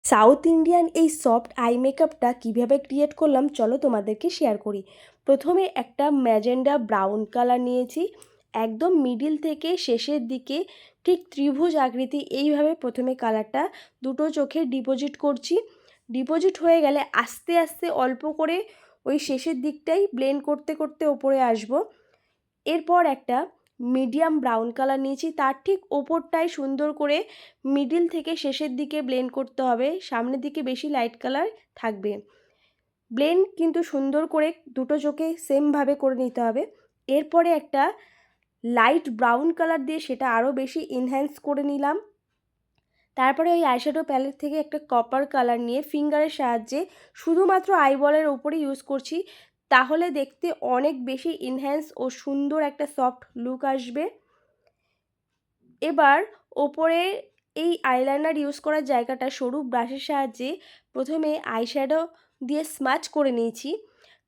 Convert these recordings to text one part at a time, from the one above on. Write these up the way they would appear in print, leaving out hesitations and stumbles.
South Indian এই soft I মেকআপটা কীভাবে ক্রিয়েট করলাম চলো তোমাদেরকে শেয়ার করি। প্রথমে একটা ম্যাজেন্ডা ব্রাউন কালার নিয়েছি, একদম মিডিল থেকে শেষের দিকে ঠিক ত্রিভুজ আকৃতি এইভাবে প্রথমে কালারটা দুটো চোখে ডিপোজিট করছি। ডিপোজিট হয়ে গেলে আস্তে আস্তে অল্প করে ওই শেষের দিকটাই ব্লেন্ড করতে করতে ওপরে আসবো। এরপর একটা মিডিয়াম ব্রাউন কালার নিয়েছি, তার ঠিক ওপরটায় সুন্দর করে মিডিল থেকে শেষের দিকে ব্লেন্ড করতে হবে, সামনের দিকে বেশি লাইট কালার থাকবে। ব্লেন্ড কিন্তু সুন্দর করে দুটো চোখে সেমভাবে করে নিতে হবে। এরপরে একটা লাইট ব্রাউন কালার দিয়ে সেটা আরও বেশি এনহ্যান্স করে নিলাম। তারপরে ওই আইশ্যাডো প্যালেট থেকে একটা কপার কালার নিয়ে ফিঙ্গারের সাহায্যে শুধুমাত্র আইবলের ওপরে ইউজ করছি, তাহলে দেখতে অনেক বেশি এনহ্যান্স ও সুন্দর একটা সফট লুক আসবে। এবার ওপরে এই আইলাইনার ইউজ করার জায়গাটা সরু ব্রাশের সাহায্যে প্রথমে আইশ্যাডো দিয়ে স্মাচ করে নিয়েছি,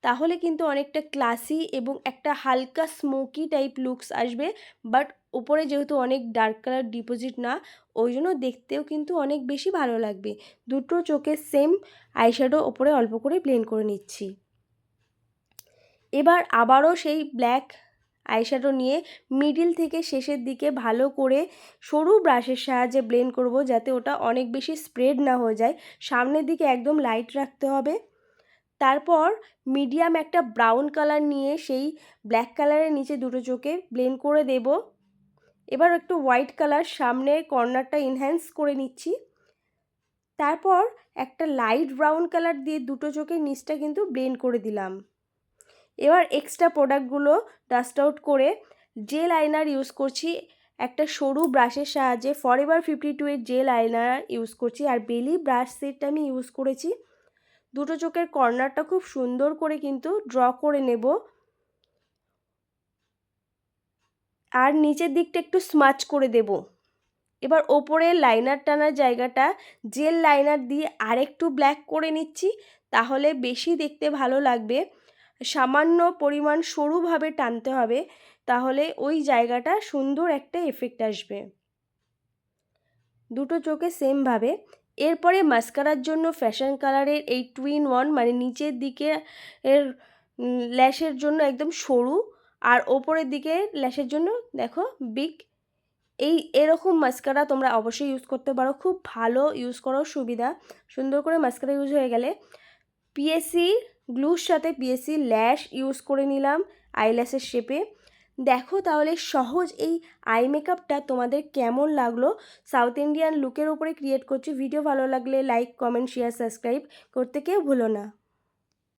তাহলে কিন্তু অনেকটা ক্লাসি এবং একটা হালকা স্মোকি টাইপ লুকস আসবে। বাট ওপরে যেহেতু অনেক ডার্ক কালার ডিপোজিট না, ওই জন্য দেখতেও কিন্তু অনেক বেশি ভালো লাগবে। দুটো চোখে সেম আইশ্যাডো ওপরে অল্প করে ব্লেন্ড করে নিচ্ছি। এবার আবারও সেই ব্ল্যাক আইশ্যাডো নিয়ে মিডিল থেকে শেষের দিকে ভালো করে সরু ব্রাশের সাহায্যে ব্লেন্ড করব, যাতে ওটা অনেক বেশি স্প্রেড না হয়ে যায়। সামনের দিকে একদম লাইট রাখতে হবে। তারপর মিডিয়াম একটা ব্রাউন কালার নিয়ে সেই ব্ল্যাক কালারের নিচে দুটো চোখে ব্লেন্ড করে দেব। এবার একটু হোয়াইট কালার সামনের কর্নারটা এনহ্যান্স করে নিচ্ছি। তারপর একটা লাইট ব্রাউন কালার দিয়ে দুটো চোখের নিচটা কিন্তু ব্লেন্ড করে দিলাম। এবার এক্সট্রা প্রোডাক্টগুলো ডাস্ট আউট করে জেল আইনার ইউজ করছি। একটা সরু ব্রাশের সাহায্যে ফরএভার 52 এর জেল আইনার ইউজ করছি, আর বেলি ব্রাশ সেটটা আমি ইউজ করেছি। দুটো চোখের কর্নারটা খুব সুন্দর করে কিন্তু ড্র করে নেব, আর নিচের দিকটা একটু স্মাচ করে দেব। এবার ওপরে লাইনার টানার জায়গাটা জেল লাইনার দিয়ে আরেকটু ব্ল্যাক করে নিচ্ছি, তাহলে বেশি দেখতে ভালো লাগবে। সামান্য পরিমাণ সরুভাবে টানতে হবে, তাহলে ওই জায়গাটা সুন্দর একটা এফেক্ট আসবে দুটো চোখে সেমভাবে। এরপরে মাস্কারার জন্য ফ্যাশন কালারের এই 2 in 1 মানে নিচের দিকে এর ল্যাশের জন্য একদম সরু, আর ওপরের দিকে ল্যাশের জন্য দেখো বিগ, এরকম মাস্কারা তোমরা অবশ্যই ইউজ করতে পারো, খুব ভালো ইউজ করার সুবিধা। সুন্দর করে মাস্কারা ইউজ হয়ে গেলে পিএসসি গ্লুর সাথে পিএসসি ল্যাশ ইউজ করে নিলাম আইল্যাশের শেপে। দেখো তাহলে সহজ এই আই মেকআপটা তোমাদের কেমন লাগলো। সাউথ ইন্ডিয়ান লুকের ওপরে ক্রিয়েট করছি। ভিডিও ভালো লাগলে লাইক, কমেন্ট, শেয়ার, সাবস্ক্রাইব করতে কেউ ভুলো না।